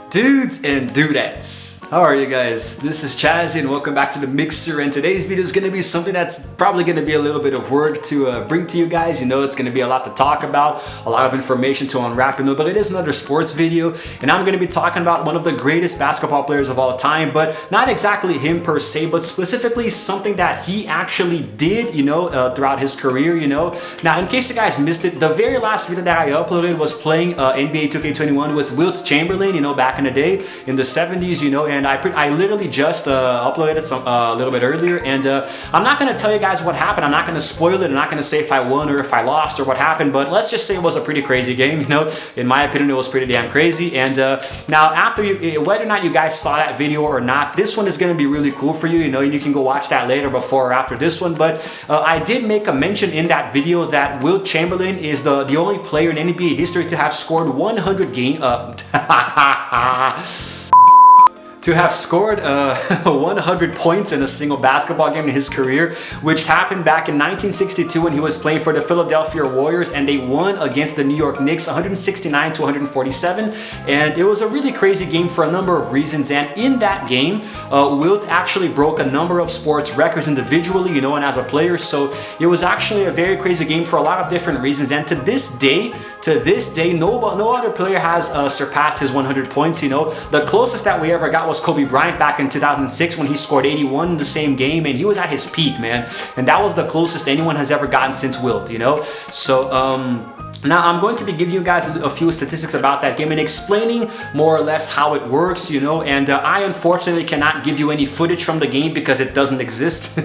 Dudes and dudettes, how are you guys? This is Chazzy and welcome back to the Mixer, and today's video is going to be something that's probably going to be a little bit of work to bring to you guys. You know, it's going to be a lot to talk about, a lot of information to unwrap, but it is another sports video, and I'm going to be talking about one of the greatest basketball players of all time, but not exactly him per se, but specifically something that he actually did, throughout his career, Now, in case you guys missed it, the very last video that I uploaded was playing NBA 2K21 with Wilt Chamberlain, back in the day in the 70s, and I literally just uploaded some a little bit earlier, and I'm not going to tell you guys what happened. I'm not going to spoil it. I'm not going to say if I won or if I lost or what happened, but let's just say it was a pretty crazy game. In my opinion, it was pretty damn crazy. And now, after whether or not you guys saw that video or not, this one is going to be really cool for you. You can go watch that later, before or after this one. But I did make a mention in that video that Wilt Chamberlain is the only player in NBA history to have scored 100 to have scored 100 points in a single basketball game in his career, which happened back in 1962 when he was playing for the Philadelphia Warriors, and they won against the New York Knicks 169 to 147. And it was a really crazy game for a number of reasons. And in that game, Wilt actually broke a number of sports records individually, and as a player. So it was actually a very crazy game for a lot of different reasons. And to this day, no other player has surpassed his 100 points. The closest that we ever got was Kobe Bryant back in 2006 when he scored 81 in the same game, and he was at his peak, man. And that was the closest anyone has ever gotten since Wilt, So, now I'm going to be giving you guys a few statistics about that game and explaining more or less how it works, and I unfortunately cannot give you any footage from the game because it doesn't exist.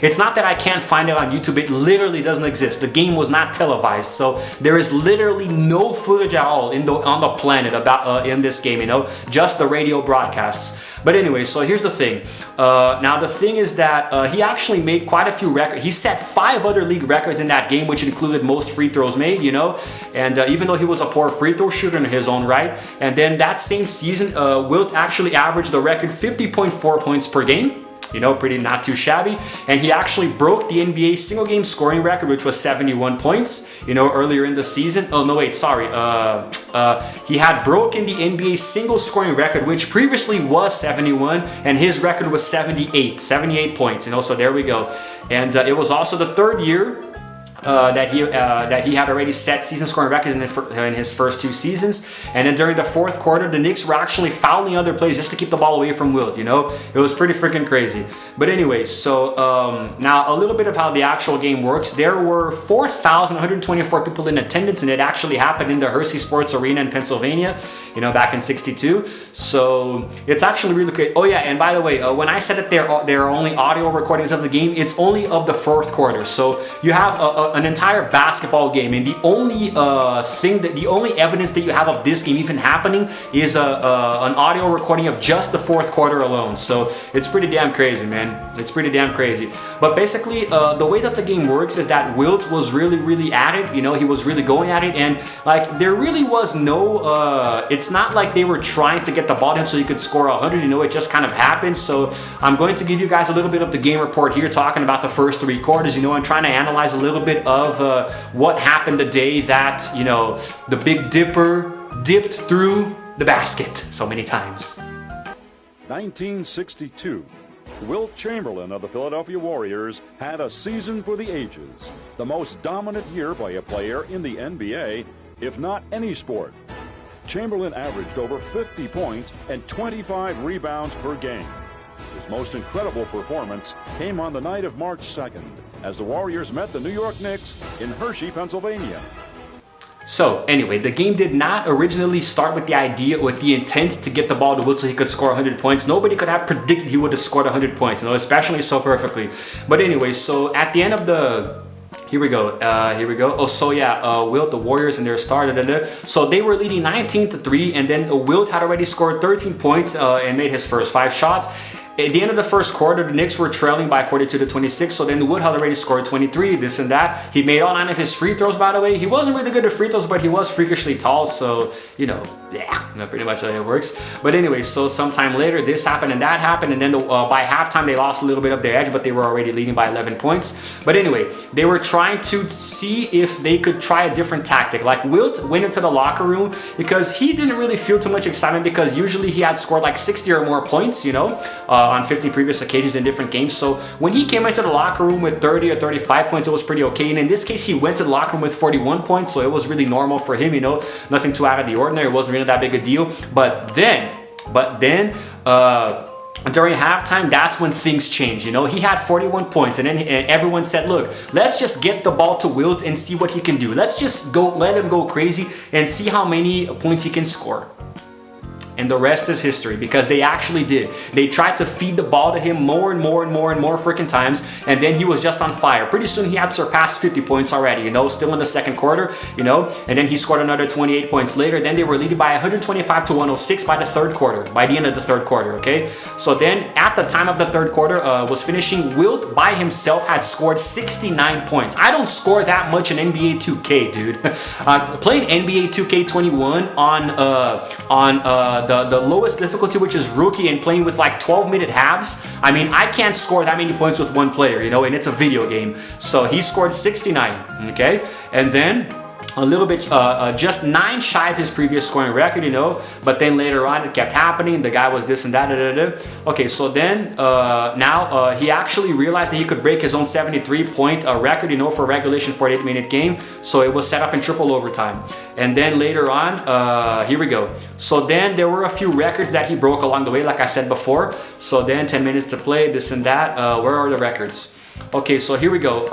It's not that I can't find it on YouTube, it literally doesn't exist. The game was not televised, so there is literally no footage at all on the planet about in this game, just the radio broadcasts. But anyway, so here's the thing. Now the thing is that he actually made quite a few records. He set 5 other league records in that game, which included most free throws made, and even though he was a poor free throw shooter in his own right. And then that same season, Wilt actually averaged the record 50.4 points per game. Pretty not too shabby. And he actually broke the NBA single game scoring record, which was 71 points, earlier in the season. Oh, no, wait, sorry. He had broken the NBA single scoring record, which previously was 71, and his record was 78 points, so there we go. And it was also the third year that he had already set season scoring records in his first 2 seasons. And then during the fourth quarter, the Knicks were actually fouling other players just to keep the ball away from Wilt. It was pretty freaking crazy. But anyway, so now a little bit of how the actual game works. There were 4,124 people in attendance, and it actually happened in the Hershey Sports Arena in Pennsylvania, back in '62. So it's actually really great. Oh yeah, and by the way, when I said that there are only audio recordings of the game, it's only of the fourth quarter. So you have an entire basketball game, and the only evidence that you have of this game even happening is an audio recording of just the fourth quarter alone. So it's pretty damn crazy, man. It's pretty damn crazy. But basically, the way that the game works is that Wilt was really at it. He was really going at it, and like there really was no. It's not like they were trying to get the ball to him so he could score 100. It just kind of happened. So I'm going to give you guys a little bit of the game report here, talking about the first 3 quarters. And trying to analyze a little bit of what happened the day that the Big Dipper dipped through the basket so many times. 1962. Wilt Chamberlain of the Philadelphia Warriors had a season for the ages, the most dominant year by a player in the NBA, if not any sport. Chamberlain averaged over 50 points and 25 rebounds per game. His most incredible performance came on the night of March 2nd, as the Warriors met the New York Knicks in Hershey, Pennsylvania. So anyway, the game did not originally start with the intent to get the ball to Wilt so he could score 100 points. Nobody could have predicted he would have scored 100 points, especially so perfectly. But anyway, so at the end of the... Here we go. Oh, so yeah, Wilt, the Warriors, and their star. So they were leading 19-3, and then Wilt had already scored 13 points and made his first 5 shots. At the end of the first quarter, the Knicks were trailing by 42-26, so then Wilt had already scored 23, this and that. He made all 9 of his free throws, by the way. He wasn't really good at free throws, but he was freakishly tall, so, yeah, pretty much how it works. But anyway, so sometime later, this happened and that happened, and then by halftime they lost a little bit of their edge, but they were already leading by 11 points. But anyway, they were trying to see if they could try a different tactic. Like Wilt went into the locker room because he didn't really feel too much excitement, because usually he had scored like 60 or more points, you know, on 50 previous occasions in different games. So when he came into the locker room with 30 or 35 points, it was pretty okay. And in this case, he went to the locker room with 41 points, so it was really normal for him, you know, nothing too out of the ordinary. It wasn't really that big a deal. But then during halftime, that's when things changed. You know, he had 41 points, and then everyone said, look, let's just get the ball to Wilt and see what he can do. Let's just go, let him go crazy and see how many points he can score. And the rest is history, because they actually did. They tried to feed the ball to him more and more freaking times, and then he was just on fire. Pretty soon he had surpassed 50 points already, you know, still in the second quarter, you know, and then he scored another 28 points later. Then they were leading by 125 to 106 by the third quarter, by the end of the third quarter, okay? So then at the time of the third quarter was finishing, Wilt by himself had scored 69 points. I don't score that much in NBA 2K, dude. Playing NBA 2K21 on the lowest difficulty, which is rookie, and playing with like 12-minute halves, I mean, I can't score that many points with one player, you know, and it's a video game. So he scored 69, okay? And then a little bit, just 9 shy of his previous scoring record, you know, but then later on it kept happening. The guy was this and that, Okay, so then now he actually realized that he could break his own 73-point record, you know, for a regulation 48-minute game. So it was set up in triple overtime. And then later on, here we go. So then there were a few records that he broke along the way, like I said before. So then 10 minutes to play, this and that. Where are the records? Okay, so here we go.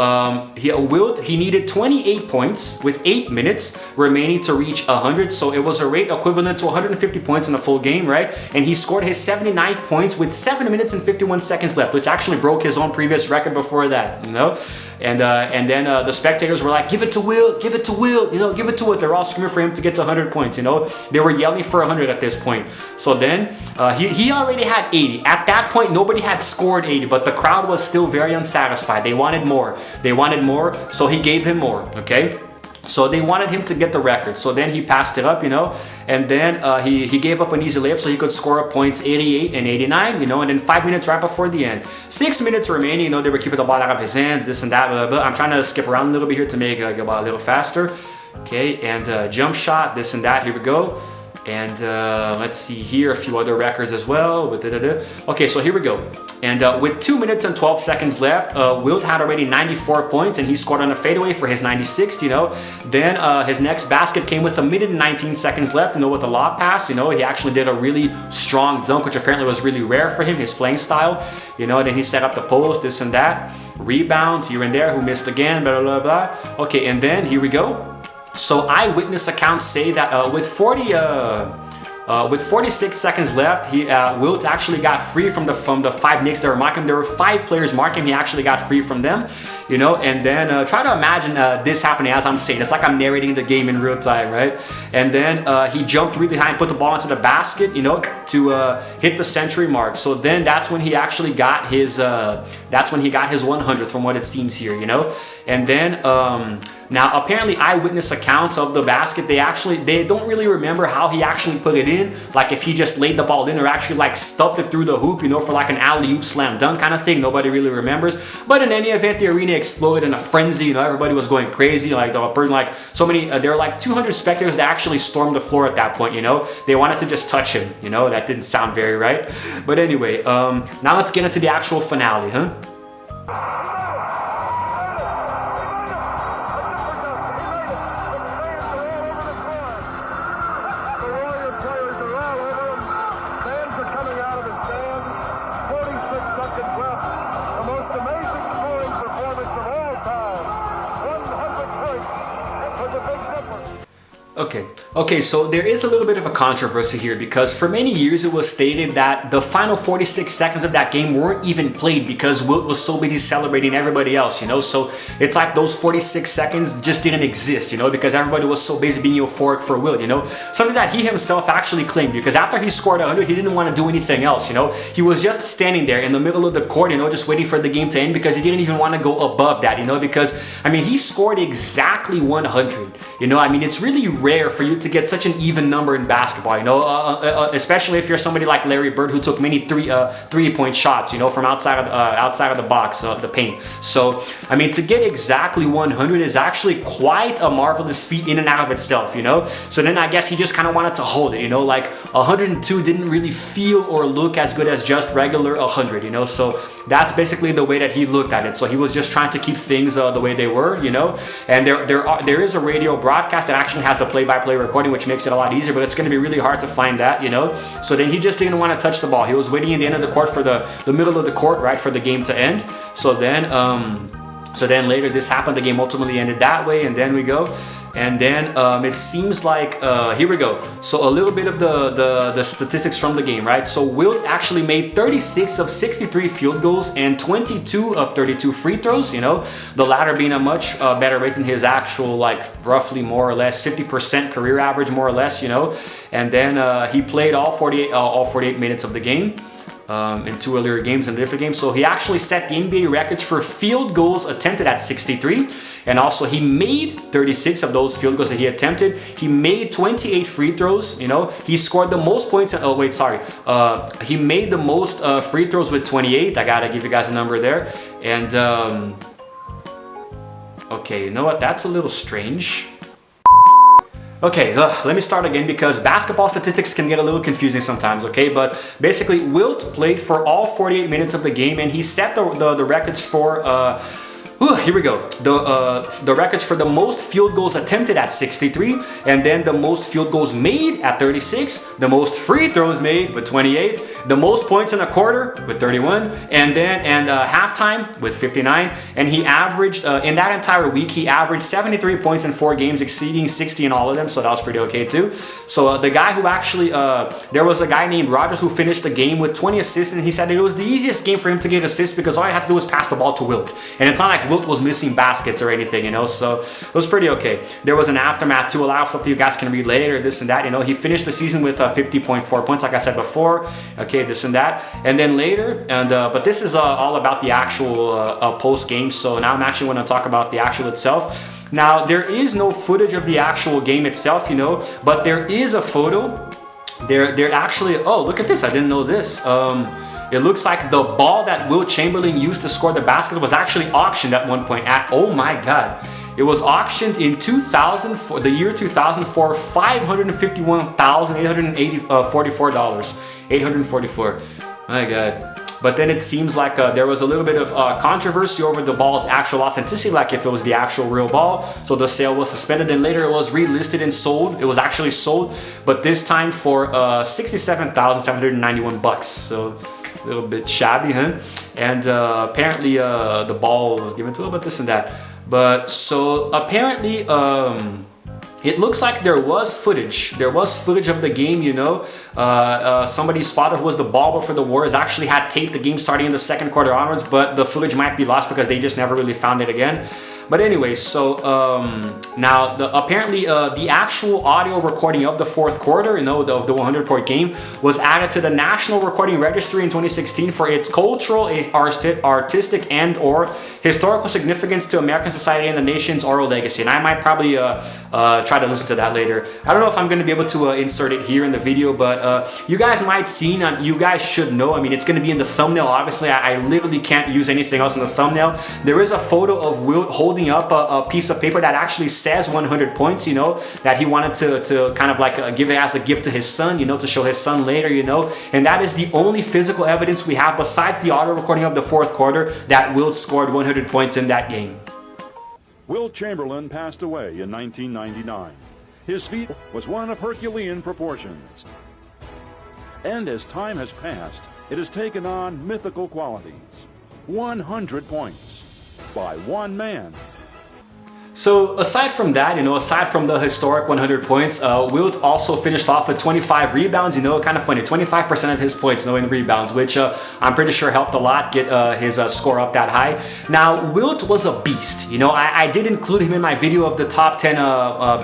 Wilt, he needed 28 points with 8 minutes remaining to reach 100. So it was a rate equivalent to 150 points in a full game, right? And he scored his 79th points with 7 minutes and 51 seconds left, which actually broke his own previous record before that, you know? And then the spectators were like, give it to Wilt, give it to Wilt, you know, give it to it. They're all screaming for him to get to 100 points, you know? They were yelling for 100 at this point. So then he already had 80. At that point, nobody had scored 80, but the crowd was still very unsatisfied. They wanted more. They wanted more, so he gave him more, okay? So they wanted him to get the record. So then he passed it up, you know, and then he gave up an easy layup so he could score up points 88 and 89, you know, and then 5 minutes right before the end. 6 minutes remaining, you know, they were keeping the ball out of his hands, this and that, blah, blah, blah. I'm trying to skip around a little bit here to make it go a little faster. Okay, and jump shot, this and that, here we go. And let's see here, a few other records as well. Okay, so here we go. And with 2 minutes and 12 seconds left, Wilt had already 94 points, and he scored on a fadeaway for his 96th, you know. Then his next basket came with 1 minute and 19 seconds left, you know, with a lob pass. You know, he actually did a really strong dunk, which apparently was really rare for him, his playing style. You know, then he set up the post, this and that. Rebounds here and there, who missed again, blah, blah, blah. Okay, and then here we go. So eyewitness accounts say that with 46 seconds left, Wilt actually got free from the 5 Knicks that were marking him. There were 5 players marking him. He actually got free from them, you know. And then try to imagine this happening as I'm saying. It's like I'm narrating the game in real time, right? And then he jumped really high and put the ball into the basket, you know, to hit the century mark. So then that's when he actually got his 100th, from what it seems here, you know. And then now apparently eyewitness accounts of the basket, they don't really remember how he actually put it in, like if he just laid the ball in or actually like stuffed it through the hoop, you know, for like an alley-oop slam dunk kind of thing. Nobody really remembers. But in any event, the arena exploded in a frenzy, you know, everybody was going crazy, like there were like 200 spectators that actually stormed the floor at that point, you know. They wanted to just touch him, you know. That didn't sound very right. But anyway, now let's get into the actual finale, huh? Okay, so there is a little bit of a controversy here, because for many years it was stated that the final 46 seconds of that game weren't even played because Wilt was so busy celebrating everybody else, you know. So it's like those 46 seconds just didn't exist, you know, because everybody was so busy being euphoric for Wilt, you know. Something that he himself actually claimed, because after he scored 100, he didn't want to do anything else, you know. He was just standing there in the middle of the court, you know, just waiting for the game to end, because he didn't even want to go above that, you know, because, I mean, he scored exactly 100, you know. I mean, it's really rare for you to get such an even number in basketball, you know, especially if you're somebody like Larry Bird who took many three-point shots, you know, from outside of the box, the paint. So, I mean, to get exactly 100 is actually quite a marvelous feat in and out of itself, you know. So then I guess he just kind of wanted to hold it, you know, like 102 didn't really feel or look as good as just regular 100, you know. So that's basically the way that he looked at it. So he was just trying to keep things the way they were, you know. And there is a radio broadcast that actually has the play-by-play recording, which makes it a lot easier, but it's going to be really hard to find that, you know. So then he just didn't want to touch the ball. He was waiting in the end of the court for the middle of the court, right, for the game to end. So then later this happened. The game ultimately ended that way, and then we go. And then it seems like, here we go. So a little bit of the statistics from the game, right? So Wilt actually made 36 of 63 field goals and 22 of 32 free throws, you know, the latter being a much better rate than his actual, like, roughly more or less 50% career average, more or less, you know. And then he played all 48 minutes of the game. In 2 earlier games and different games. So he actually set the NBA records for field goals attempted at 63, and also he made 36 of those field goals that he attempted. He made 28 free throws, you know. He scored the most points. Oh wait, sorry. He made the most free throws with 28. I gotta give you guys a number there. And okay, you know what? That's a little strange. Okay, let me start again because basketball statistics can get a little confusing sometimes, okay? But basically, Wilt played for all 48 minutes of the game, and he set the records for here we go. The records for the most field goals attempted at 63, and then the most field goals made at 36, the most free throws made with 28, the most points in a quarter with 31, and halftime with 59. And he averaged in that entire week, he averaged 73 points in 4 games, exceeding 60 in all of them. So that was pretty okay too. So the guy who actually there was a guy named Rogers who finished the game with 20 assists, and he said it was the easiest game for him to get assists because all he had to do was pass the ball to Wilt, and it's not like Wilt was missing baskets or anything, you know, so it was pretty okay. There was an aftermath to a lot of stuff that you guys can read later, this and that, you know. He finished the season with 50.4 points, like I said before, okay, this and that. And then later, but this is all about the actual post game, so now I'm actually going to talk about the actual itself. Now, there is no footage of the actual game itself, you know, but there is a photo. There actually, oh, look at this, I didn't know this. It looks like the ball that Wilt Chamberlain used to score the basket was actually auctioned at one point at, oh my God. It was auctioned in 2004, the year 2000 for $551,844. $844. My God. But then it seems like there was a little bit of controversy over the ball's actual authenticity, like if it was the actual real ball. So the sale was suspended, and later it was relisted and sold. It was actually sold, but this time for $67,791. So a little bit shabby, huh? And apparently the ball was given to him, but this and that. But so apparently it looks like there was footage. There was footage of the game, you know. Somebody's father, who was the ball boy for the Warriors, actually had taped the game starting in the second quarter onwards, but the footage might be lost because they just never really found it again. But anyway, so now apparently the actual audio recording of the fourth quarter, you know, of the 100-point game was added to the National Recording Registry in 2016 for its cultural, artistic, and/or historical significance to American society and the nation's oral legacy. And I might probably try to listen to that later. I don't know if I'm going to be able to insert it here in the video, but you guys might see, you guys should know. I mean, it's going to be in the thumbnail. Obviously, I literally can't use anything else in the thumbnail. There is a photo of Wilt holding up a piece of paper that actually says 100 points, you know, that he wanted to kind of like give it as a gift to his son, you know, to show his son later, you know. And that is the only physical evidence we have besides the audio recording of the fourth quarter that Wilt scored 100 points in that game. Wilt Chamberlain passed away in 1999. His feat was one of Herculean proportions. And as time has passed, it has taken on mythical qualities. 100 points by one man. So aside from that, you know, aside from the historic 100 points, Wilt also finished off with 25 rebounds. You know, kind of funny, 25% of his points, in rebounds, which I'm pretty sure helped a lot get his score up that high. Now, Wilt was a beast. You know, I did include him in my video of the top 10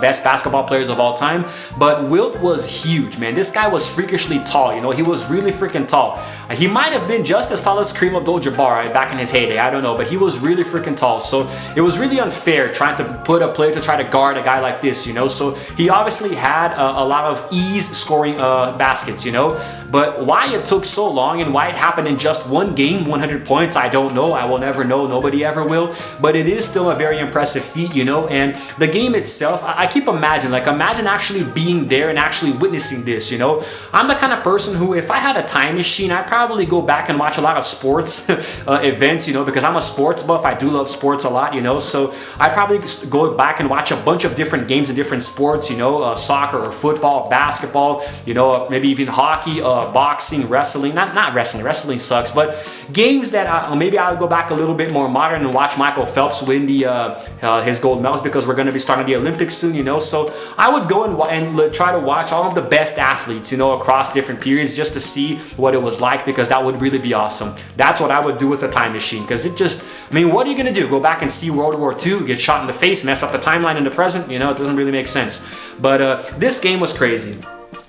best basketball players of all time, but Wilt was huge, man. This guy was freakishly tall. You know, he was really freaking tall. He might have been just as tall as Kareem Abdul-Jabbar back in his heyday. I don't know, but he was really freaking tall. So it was really unfair trying to put a player to try to guard a guy like this, you know. So he obviously had a lot of ease scoring baskets, you know. But why it took so long and why it happened in just one game, 100 points, I don't know. I will never know. Nobody ever will. But it is still a very impressive feat, you know. And the game itself, I keep imagining, like imagine actually being there and actually witnessing this, you know. I'm the kind of person who, if I had a time machine, I'd probably go back and watch a lot of sports events, you know, because I'm a sports buff. I do love sports a lot, you know. So I'd probably go back and watch a bunch of different games in different sports, you know, soccer or football, basketball, you know, maybe even hockey, boxing, wrestling. Not wrestling. Wrestling sucks, but games that maybe I'll go back a little bit more modern and watch Michael Phelps win his gold medals, because we're going to be starting the Olympics soon, you know. So I would go and try to watch all of the best athletes, you know, across different periods, just to see what it was like, because that would really be awesome. That's what I would do with a time machine, because it just, I mean, what are you going to do? Go back and see World War II, get shot in the face, mess up the timeline in the present? You know, it doesn't really make sense. But this game was crazy.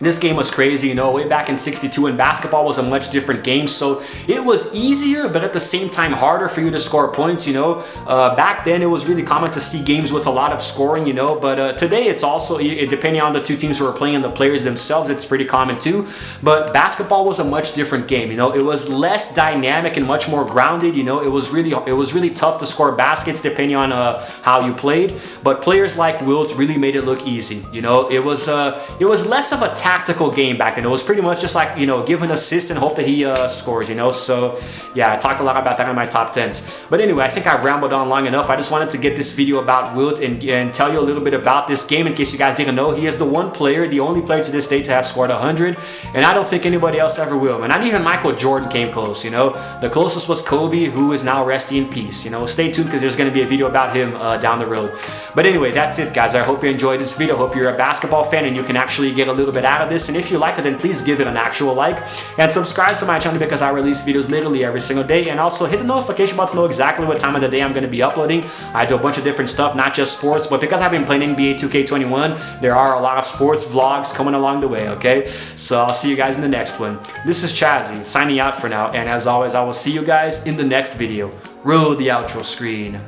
This game was crazy, you know, way back in '62, and basketball was a much different game. So it was easier, but at the same time harder for you to score points, you know. Back then, it was really common to see games with a lot of scoring, you know. But today, it's also, depending on the two teams who are playing and the players themselves, it's pretty common too. But basketball was a much different game, you know. It was less dynamic and much more grounded, you know. It was really tough to score baskets depending on how you played. But players like Wilt really made it look easy, you know. It was less of a tactical game back then. It was pretty much just like, you know, give an assist and hope that he scores, you know. So yeah, I talked a lot about that in my top 10s. But anyway, I think I've rambled on long enough. I just wanted to get this video about Wilt and tell you a little bit about this game in case you guys didn't know. He is the only player to this day to have scored 100, and I don't think anybody else ever will. And not even Michael Jordan came close, you know. The closest was Kobe, who is now resting in peace, you know. Stay tuned, because there's going to be a video about him down the road. But anyway, that's it, guys. I hope you enjoyed this video. I hope you're a basketball fan and you can actually get a little bit out of this. And if you liked it, then please give it an actual like and subscribe to my channel, because I release videos literally every single day. And also hit the notification button to know exactly what time of the day I'm going to be uploading. I do a bunch of different stuff, not just sports, but because I've been playing NBA 2K21, there are a lot of sports vlogs coming along the way, okay? So I'll see you guys in the next one. This is Chazzy signing out for now, and as always, I will see you guys in the next video. Roll the outro screen.